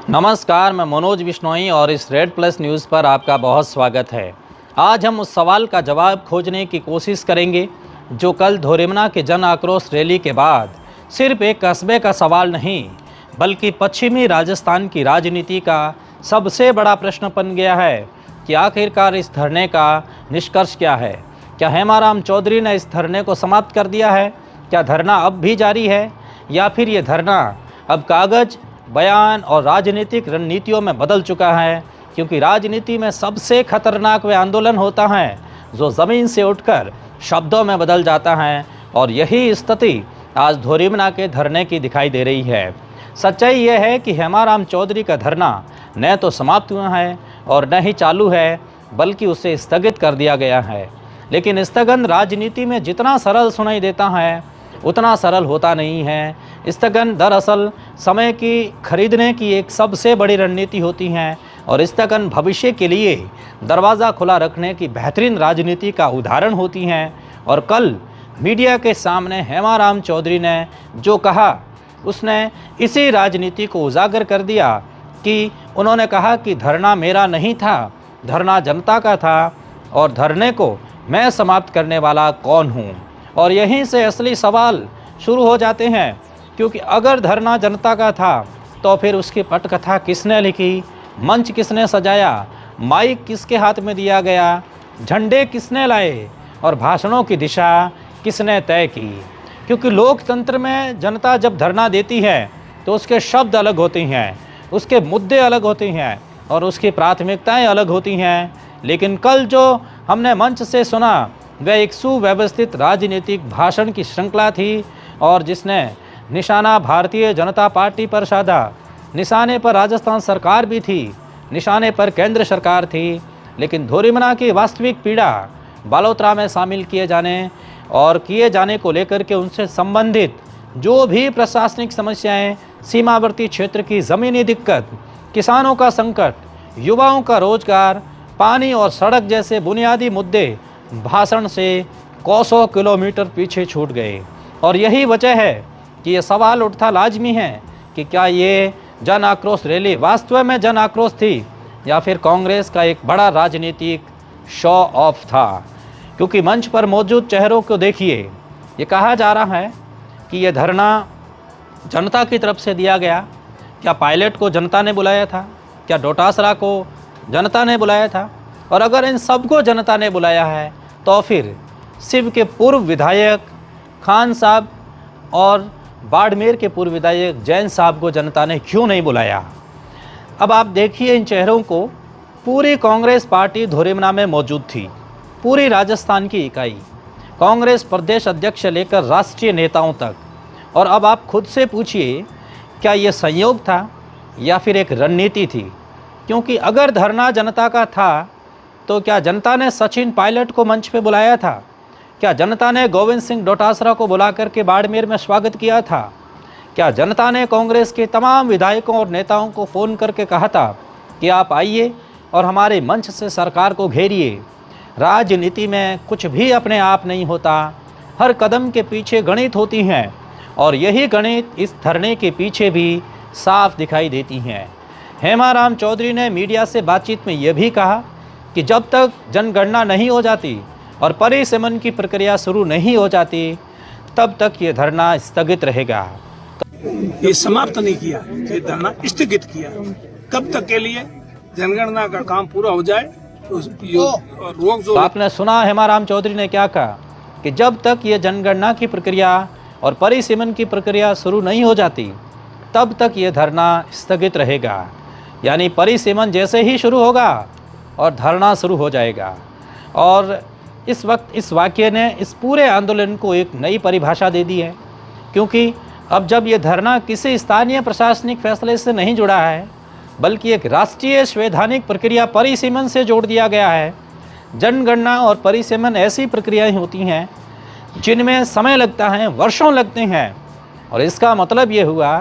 नमस्कार, मैं मनोज बिश्नोई और इस रेड प्लस न्यूज़ पर आपका बहुत स्वागत है। आज हम उस सवाल का जवाब खोजने की कोशिश करेंगे जो कल धोरेमना के जन आक्रोश रैली के बाद सिर्फ एक कस्बे का सवाल नहीं बल्कि पश्चिमी राजस्थान की राजनीति का सबसे बड़ा प्रश्न बन गया है कि आखिरकार इस धरने का निष्कर्ष क्या है। क्या हेमाराम चौधरी ने इस धरने को समाप्त कर दिया है? क्या धरना अब भी जारी है या फिर ये धरना अब कागज़, बयान और राजनीतिक रणनीतियों में बदल चुका है? क्योंकि राजनीति में सबसे खतरनाक वह आंदोलन होता है जो ज़मीन से उठकर शब्दों में बदल जाता है, और यही स्थिति आज धोरेमना के धरने की दिखाई दे रही है। सच्चाई यह है कि हेमाराम चौधरी का धरना न तो समाप्त हुआ है और न ही चालू है, बल्कि उसे स्थगित कर दिया गया है। लेकिन स्थगन राजनीति में जितना सरल सुनाई देता है उतना सरल होता नहीं है। स्थगन दरअसल समय की खरीदने की एक सबसे बड़ी रणनीति होती है, और स्थगन भविष्य के लिए दरवाज़ा खुला रखने की बेहतरीन राजनीति का उदाहरण होती हैं। और कल मीडिया के सामने हेमाराम चौधरी ने जो कहा उसने इसी राजनीति को उजागर कर दिया कि उन्होंने कहा कि धरना मेरा नहीं था, धरना जनता का था, और धरने को मैं समाप्त करने वाला कौन हूँ। और यहीं से असली सवाल शुरू हो जाते हैं, क्योंकि अगर धरना जनता का था तो फिर उसकी पटकथा किसने लिखी, मंच किसने सजाया, माइक किसके हाथ में दिया गया, झंडे किसने लाए और भाषणों की दिशा किसने तय की। क्योंकि लोकतंत्र में जनता जब धरना देती है तो उसके शब्द अलग होते हैं, उसके मुद्दे अलग होते हैं और उसकी प्राथमिकताएं अलग होती हैं। लेकिन कल जो हमने मंच से सुना वह एक सुव्यवस्थित राजनीतिक भाषण की श्रृंखला थी, और जिसने निशाना भारतीय जनता पार्टी पर साधा। निशाने पर राजस्थान सरकार भी थी, निशाने पर केंद्र सरकार थी, लेकिन धोरेमना की वास्तविक पीड़ा बालोतरा में शामिल किए जाने को लेकर के उनसे संबंधित जो भी प्रशासनिक समस्याएं, सीमावर्ती क्षेत्र की ज़मीनी दिक्कत, किसानों का संकट, युवाओं का रोजगार, पानी और सड़क जैसे बुनियादी मुद्दे भाषण से कोसों किलोमीटर पीछे छूट गए। और यही वजह है कि ये सवाल उठना लाजमी है कि क्या ये जन आक्रोश रैली वास्तव में जन आक्रोश थी या फिर कांग्रेस का एक बड़ा राजनीतिक शो ऑफ था। क्योंकि मंच पर मौजूद चेहरों को देखिए, ये कहा जा रहा है कि ये धरना जनता की तरफ से दिया गया। क्या पायलट को जनता ने बुलाया था? क्या डोटासरा को जनता ने बुलाया था? और अगर इन सबको जनता ने बुलाया है तो फिर शिव के पूर्व विधायक खान साहब और बाड़मेर के पूर्व विधायक जैन साहब को जनता ने क्यों नहीं बुलाया? अब आप देखिए इन चेहरों को। पूरी कांग्रेस पार्टी धोरेमना में मौजूद थी, पूरी राजस्थान की इकाई, कांग्रेस प्रदेश अध्यक्ष से लेकर राष्ट्रीय नेताओं तक। और अब आप खुद से पूछिए, क्या ये संयोग था या फिर एक रणनीति थी? क्योंकि अगर धरना जनता का था तो क्या जनता ने सचिन पायलट को मंच पे बुलाया था? क्या जनता ने गोविंद सिंह डोटासरा को बुला करके बाड़मेर में स्वागत किया था? क्या जनता ने कांग्रेस के तमाम विधायकों और नेताओं को फ़ोन करके कहा था कि आप आइए और हमारे मंच से सरकार को घेरिए? राजनीति में कुछ भी अपने आप नहीं होता, हर कदम के पीछे गणित होती हैं, और यही गणित इस धरने के पीछे भी साफ दिखाई देती हैं। हेमाराम चौधरी ने मीडिया से बातचीत में यह भी कहा कि जब तक जनगणना नहीं हो जाती और परिसीमन की प्रक्रिया शुरू नहीं हो जाती तब तक ये धरना स्थगित रहेगा। ये समाप्त नहीं किया, ये धरना स्थगित किया। कब तक के लिए? जनगणना का काम पूरा हो जाए रोक जो आपने सुना हेमाराम चौधरी ने क्या कहा कि जब तक ये जनगणना की प्रक्रिया और परिसीमन की प्रक्रिया शुरू नहीं हो जाती तब तक ये धरना स्थगित रहेगा। यानी परिसीमन जैसे ही शुरू होगा और धरना शुरू हो जाएगा। और इस वक्त इस वाक्य ने इस पूरे आंदोलन को एक नई परिभाषा दे दी है, क्योंकि अब जब ये धरना किसी स्थानीय प्रशासनिक फैसले से नहीं जुड़ा है बल्कि एक राष्ट्रीय संवैधानिक प्रक्रिया परिसीमन से जोड़ दिया गया है। जनगणना और परिसीमन ऐसी प्रक्रियाएं होती हैं जिनमें समय लगता है, वर्षों लगते हैं, और इसका मतलब ये हुआ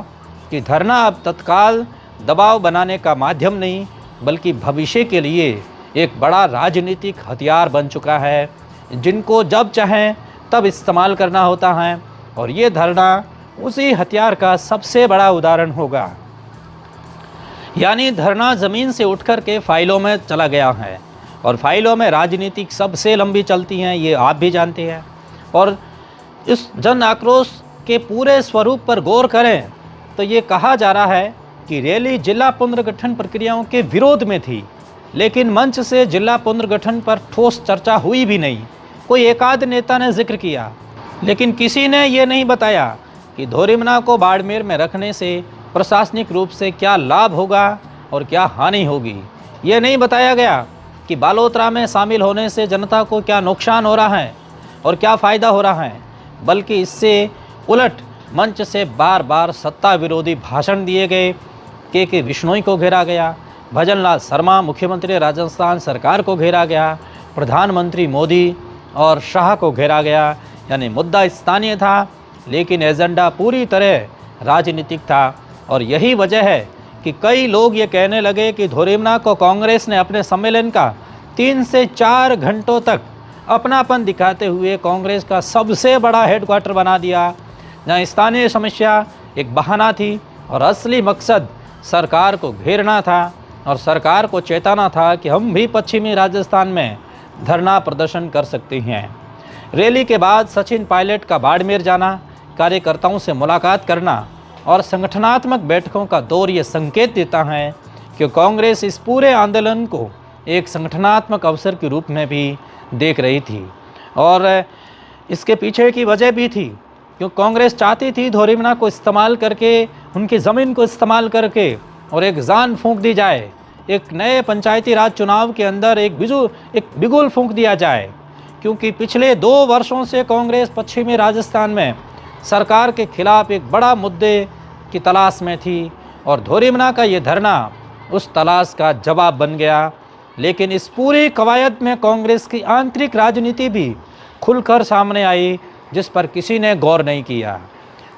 कि धरना अब तत्काल दबाव बनाने का माध्यम नहीं बल्कि भविष्य के लिए एक बड़ा राजनीतिक हथियार बन चुका है, जिनको जब चाहें तब इस्तेमाल करना होता है। और ये धरना उसी हथियार का सबसे बड़ा उदाहरण होगा। यानी धरना ज़मीन से उठ कर के फाइलों में चला गया है, और फाइलों में राजनीतिक सबसे लंबी चलती हैं, ये आप भी जानते हैं। और इस जन आक्रोश के पूरे स्वरूप पर गौर करें तो ये कहा जा रहा है कि रैली जिला पुनर्गठन प्रक्रियाओं के विरोध में थी, लेकिन मंच से जिला पुनर्गठन पर ठोस चर्चा हुई भी नहीं। कोई एकाध नेता ने जिक्र किया, लेकिन किसी ने ये नहीं बताया कि धोरेमना को बाड़मेर में रखने से प्रशासनिक रूप से क्या लाभ होगा और क्या हानि होगी। ये नहीं बताया गया कि बालोतरा में शामिल होने से जनता को क्या नुकसान हो रहा है और क्या फ़ायदा हो रहा है, बल्कि इससे उलट मंच से बार बार सत्ता विरोधी भाषण दिए गए। के विश्नोई को घेरा गया, भजनलाल शर्मा मुख्यमंत्री राजस्थान सरकार को घेरा गया, प्रधानमंत्री मोदी और शाह को घेरा गया। यानी मुद्दा स्थानीय था, लेकिन एजेंडा पूरी तरह राजनीतिक था। और यही वजह है कि कई लोग ये कहने लगे कि धोरेमना को कांग्रेस ने अपने सम्मेलन का 3 से 4 घंटों तक अपनापन दिखाते हुए कांग्रेस का सबसे बड़ा हेडक्वार्टर बना दिया, जहाँ स्थानीय समस्या एक बहाना थी और असली मकसद सरकार को घेरना था और सरकार को चेताना था कि हम भी पश्चिमी राजस्थान में धरना प्रदर्शन कर सकते हैं। रैली के बाद सचिन पायलट का बाड़मेर जाना, कार्यकर्ताओं से मुलाकात करना और संगठनात्मक बैठकों का दौर ये संकेत देता है कि कांग्रेस इस पूरे आंदोलन को एक संगठनात्मक अवसर के रूप में भी देख रही थी। और इसके पीछे की वजह भी थी, क्योंकि कांग्रेस चाहती थी धोरेमना को इस्तेमाल करके, उनकी ज़मीन को इस्तेमाल करके और एक जान फूंक दी जाए, एक नए पंचायती राज चुनाव के अंदर एक बिगुल फूंक दिया जाए। क्योंकि पिछले 2 वर्षों से कांग्रेस पश्चिमी राजस्थान में सरकार के खिलाफ एक बड़ा मुद्दे की तलाश में थी और धोरेमना का ये धरना उस तलाश का जवाब बन गया। लेकिन इस पूरी कवायद में कांग्रेस की आंतरिक राजनीति भी खुलकर सामने आई, जिस पर किसी ने गौर नहीं किया।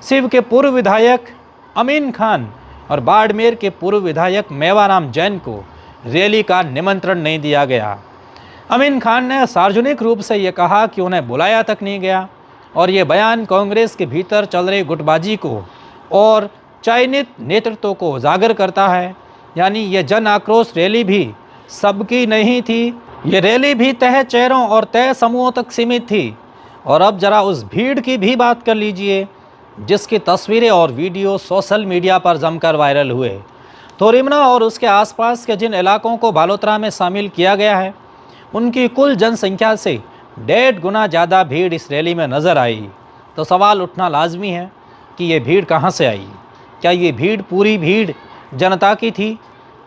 शिव के पूर्व विधायक अमीन खान और बाड़मेर के पूर्व विधायक मेवाराम जैन को रैली का निमंत्रण नहीं दिया गया। अमीन खान ने सार्वजनिक रूप से ये कहा कि उन्हें बुलाया तक नहीं गया, और ये बयान कांग्रेस के भीतर चल रही गुटबाजी को और चयनित नेतृत्व को उजागर करता है। यानी ये जन आक्रोश रैली भी सबकी नहीं थी, ये रैली भी तय चेहरों और तय समूहों तक सीमित थी। और अब जरा उस भीड़ की भी बात कर लीजिए, जिसकी तस्वीरें और वीडियो सोशल मीडिया पर जमकर वायरल हुए। धोरेमना और उसके आसपास के जिन इलाकों को बालोतरा में शामिल किया गया है, उनकी कुल जनसंख्या से 1.5 गुना ज़्यादा भीड़ इस रैली में नज़र आई। तो सवाल उठना लाजमी है कि ये भीड़ कहाँ से आई। क्या ये भीड़ पूरी भीड़ जनता की थी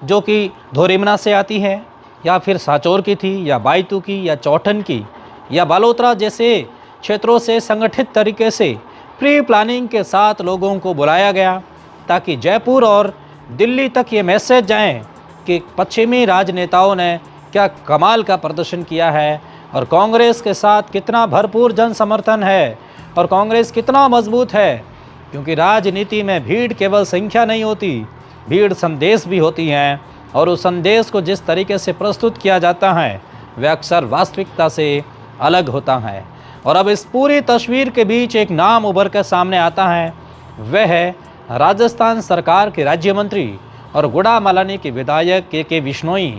जो कि धोरेमना से आती है, या फिर साचौर की थी, या बायतू की, या चौठन की, या बालोतरा जैसे क्षेत्रों से संगठित तरीके से प्री प्लानिंग के साथ लोगों को बुलाया गया, ताकि जयपुर और दिल्ली तक ये मैसेज जाए कि पश्चिमी राजनेताओं ने क्या कमाल का प्रदर्शन किया है और कांग्रेस के साथ कितना भरपूर जन समर्थन है और कांग्रेस कितना मजबूत है। क्योंकि राजनीति में भीड़ केवल संख्या नहीं होती, भीड़ संदेश भी होती हैं, और उस संदेश को जिस तरीके से प्रस्तुत किया जाता है वह अक्सर वास्तविकता से अलग होता है। और अब इस पूरी तस्वीर के बीच एक नाम उभर कर सामने आता है, वह है राजस्थान सरकार के राज्य मंत्री और गुड़ामालानी के विधायक के विश्नोई।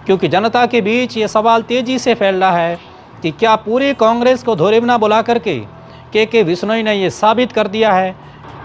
क्योंकि जनता के बीच ये सवाल तेज़ी से फैल रहा है कि क्या पूरी कांग्रेस को धोरेमना बुला करके के विश्नोई ने ये साबित कर दिया है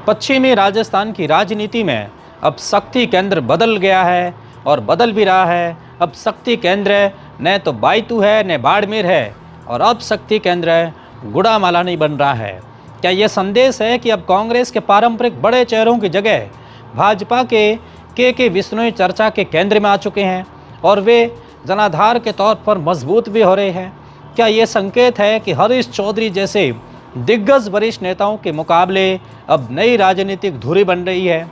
पश्चिमी राजस्थान की राजनीति में अब शक्ति केंद्र बदल गया है और बदल भी रहा है। अब शक्ति केंद्र न तो बायतू है न बाड़मेर है, और अब शक्ति केंद्र गुड़ामालानी बन रहा है। क्या ये संदेश है कि अब कांग्रेस के पारंपरिक बड़े चेहरों की जगह भाजपा के विश्नोई चर्चा के केंद्र में आ चुके हैं और वे जनाधार के तौर पर मजबूत भी हो रहे हैं? क्या ये संकेत है कि हरीश चौधरी जैसे दिग्गज वरिष्ठ नेताओं के मुकाबले अब नई राजनीतिक धुरी बन रही है?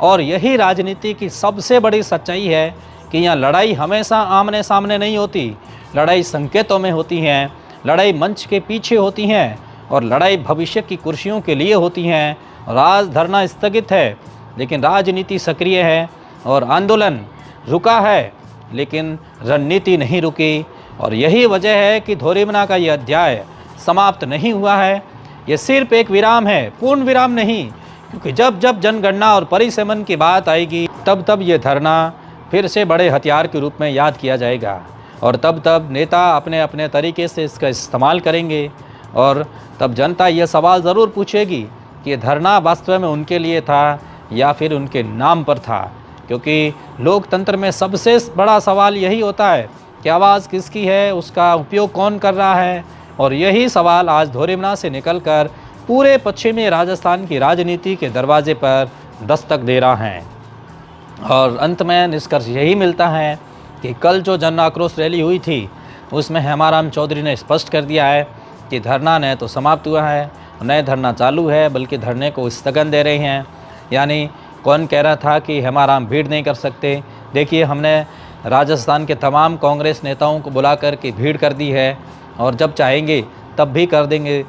और यही राजनीति की सबसे बड़ी सच्चाई है कि यहाँ लड़ाई हमेशा आमने सामने नहीं होती, लड़ाई संकेतों में होती हैं, लड़ाई मंच के पीछे होती हैं, और लड़ाई भविष्य की कुर्सियों के लिए होती हैं। और आज धरना स्थगित है लेकिन राजनीति सक्रिय है, और आंदोलन रुका है लेकिन रणनीति नहीं रुकी। और यही वजह है कि धोरेमना का ये अध्याय समाप्त नहीं हुआ है। ये सिर्फ एक विराम है, पूर्ण विराम नहीं, क्योंकि जब जब जनगणना और परिसमन की बात आएगी तब तब ये धरना फिर से बड़े हथियार के रूप में याद किया जाएगा और तब तब नेता अपने अपने तरीके से इसका इस्तेमाल करेंगे और तब जनता ये सवाल ज़रूर पूछेगी कि ये धरना वास्तव में उनके लिए था या फिर उनके नाम पर था। क्योंकि लोकतंत्र में सबसे बड़ा सवाल यही होता है कि आवाज़ किसकी है, उसका उपयोग कौन कर रहा है। और यही सवाल आज धोरेमना से निकलकर पूरे पश्चिमी राजस्थान की राजनीति के दरवाजे पर दस्तक दे रहा है। और अंत में निष्कर्ष यही मिलता है कि कल जो जन आक्रोश रैली हुई थी उसमें हेमाराम चौधरी ने स्पष्ट कर दिया है कि धरना न तो समाप्त हुआ है न धरना चालू है, बल्कि धरने को स्थगन दे रहे हैं। यानी कौन कह रहा था कि हेमाराम भीड़ नहीं कर सकते। देखिए, हमने राजस्थान के तमाम कांग्रेस नेताओं को बुला कर के भीड़ कर दी है और जब चाहेंगे तब भी कर देंगे।